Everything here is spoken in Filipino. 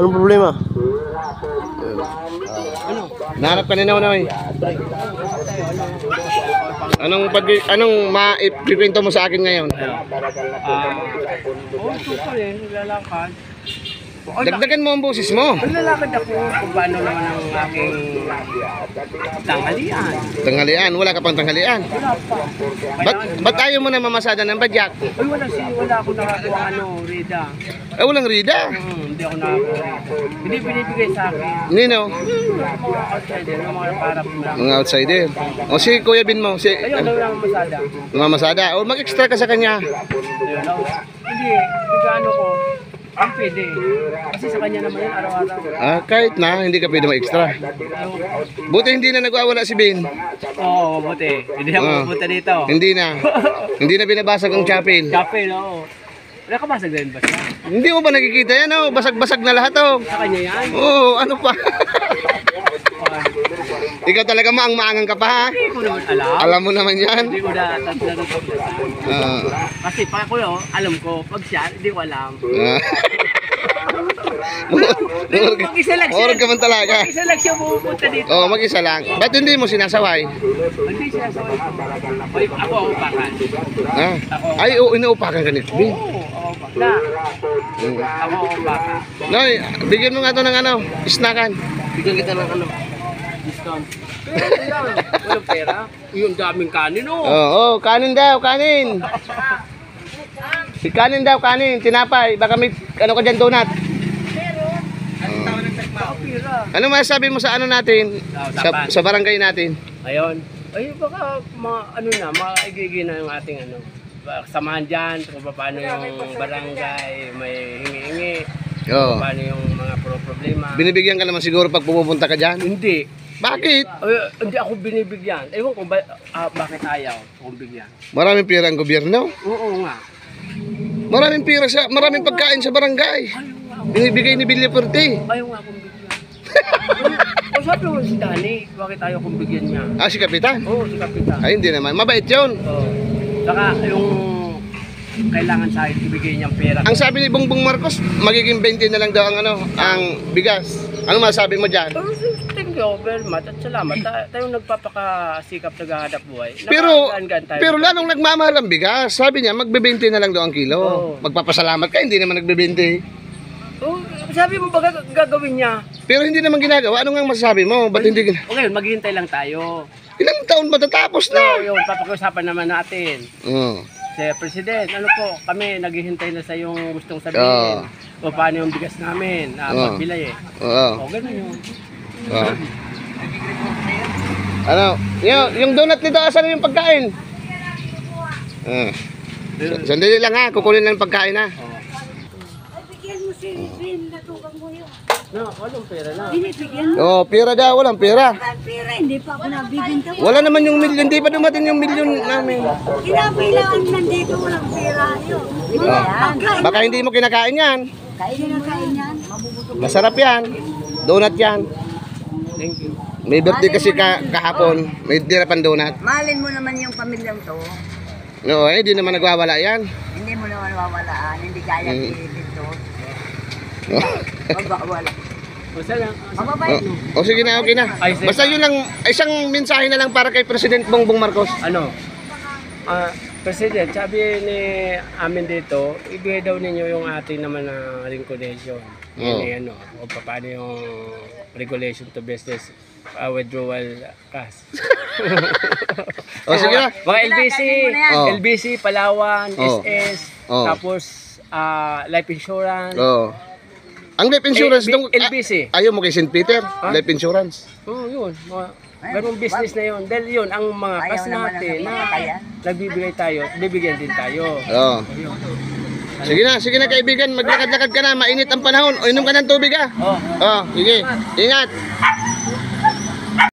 Anong problema? Ano? Nahanap ka nila na eh. Anong maipikwento mo sa akin ngayon? Super eh, nilalakad. Dagdagan mo ang boses mo. Nilalakad ako kung paano naman ang aking tanghalian. Tanghalian, wala ka pang tanghalian. Wala pa. Ba't ayaw mo na mamasada ng badyak? Ay, wala ako nakakuha Rida. Walang rida. Hindi ako nakakuha Rida. Hindi binibigay sa akin. Nino? Mga outsider, mga para po lang. Mga outsider. O si Kuya Bin mo, si Ayun, gawin ang masada. mamasada. O mag-extra ka sa kanya. Ayun, hindi, ano ko. Ang pwede. Kasi sa kanya naman yan araw-araw. Kahit na, hindi ka pwede mag-extra. Buti hindi na nagwawala si Bin. Oo, buti. Hindi ako pupunta dito. Hindi na. Hindi na binabasag ang chapel. Chapel, oo. Wala ka basag din ba siya? Hindi mo ba nakikita yan? Oh? Basag-basag na lahat. Oh. Sa kanya yan? Oo, ano pa? Ikaw talaga maang-maangan ka pa ha? Hindi ko naman alam. Alam mo naman yan. Hindi ko na kasi pa ako alam ko. Pag siya, hindi ko alam. Mag-isa lang siya. Orag ka man talaga. Mag-isa lang siya pupunta dito. Oo, mag-isa lang. Ba't hindi mo sinasaway? Hindi siya saway ko. Ako ang upakan. Ay, oo, inuupakan ka ni Bin. Oo, ako bakla. Ako ang upakan. Noy, bigyan mo nga ito ng snackan. Bigyan kita ng discount. Walang pera. Yung daming kanin, Oo, kanin daw, kanin. Kanin daw, kanin. Tinapay. Baka may, ka dyan, donut. Ano masasabi mo sa natin? Sa barangay natin? Ayun. Ay, baka maigigin na yung ating samahan dyan kung paano yung barangay, may hingi-hingi. Paano yung mga problema. Binibigyan ka naman siguro pag pumupunta ka dyan? Hindi. Bakit? Hindi ako binibigyan. Ewan ko bakit ayaw akong bigyan. Maraming pera ang gobyerno? Oo nga. Maraming pera maraming pagkain sa barangay. Binibigay ni Bilya Puerte. Ayaw nga akong bigyan. Sabi mo si Danny, bakit ayaw akong bigyan niya? Si Kapitan? Oo, si Kapitan. Ay, hindi naman. Mabait yun. Oo. Saka yung kailangan sa akin ibigay niyang pera. Ang sabi ni Bongbong Marcos, magiging 20 na lang daw ang bigas. Ano masabi mo dyan? Thank you very much at salamat. Tayong nagpapakasikap naghahanap buhay. Pero lalong nagmamahal ang bigas. Sabi niya, magbe-20 na lang daw ang kilo. Magpapasalamat ka, hindi naman nagbe-20. Sabi mo ba gagawin niya? Pero hindi naman ginagawa. Ano nga masasabi mo? Ba't hindi ginagawa? Okay, maghihintay lang tayo. Ilang taon matatapos na? Yung papakiusapan naman natin. Si President, kami naghihintay na sa yung gustong sabihin. O paano yung bigas namin, pagbilay ganun yun. Yung donut nito, asan yung pagkain? Sandali lang ha, kukunin lang yung pagkain ha. Bigyan mo si Bin, natukan mo yun. Walang pera na. Binibigyan mo. Pera daw, walang pera. Walang pera, hindi pa ako nabibinta. Wala naman yung milyon, hindi pa dumating yung milyon namin. Kinapailangan nandito, walang pera. Yun. Pagkain. Baka hindi mo kinakain yan. Kinakain yan. Masarap yan. Donut yan. Thank you. May birthday kasi kahapon. May dirapan donut. Mahalin mo naman yung pamilyang to. No, hindi naman nagwawala yan. Hindi mo naman mawalaan. Hindi kaya dito. Magbawala. Basta lang. Mababait. Sige na, okay na. Basta yun lang, isang mensahe na lang para kay President Bongbong Marcos. President, sabi ni amin dito, ibigay daw ninyo yung ating naman na regulation. O paano yung regulation to business withdrawal cash. Sige na. Mga LBC, Palawan, SS, tapos life insurance. Ang life insurance LBC. Ayaw mo kay St. Peter, life insurance. Yun. Ganong business na yun. Dahil yun, ang mga kas natin na nagbibigay tayo, bibigyan din tayo. Sige na kaibigan, maglakad-lakad ka na, mainit ang panahon. Inom ka ng tubig ha. Sige, ingat.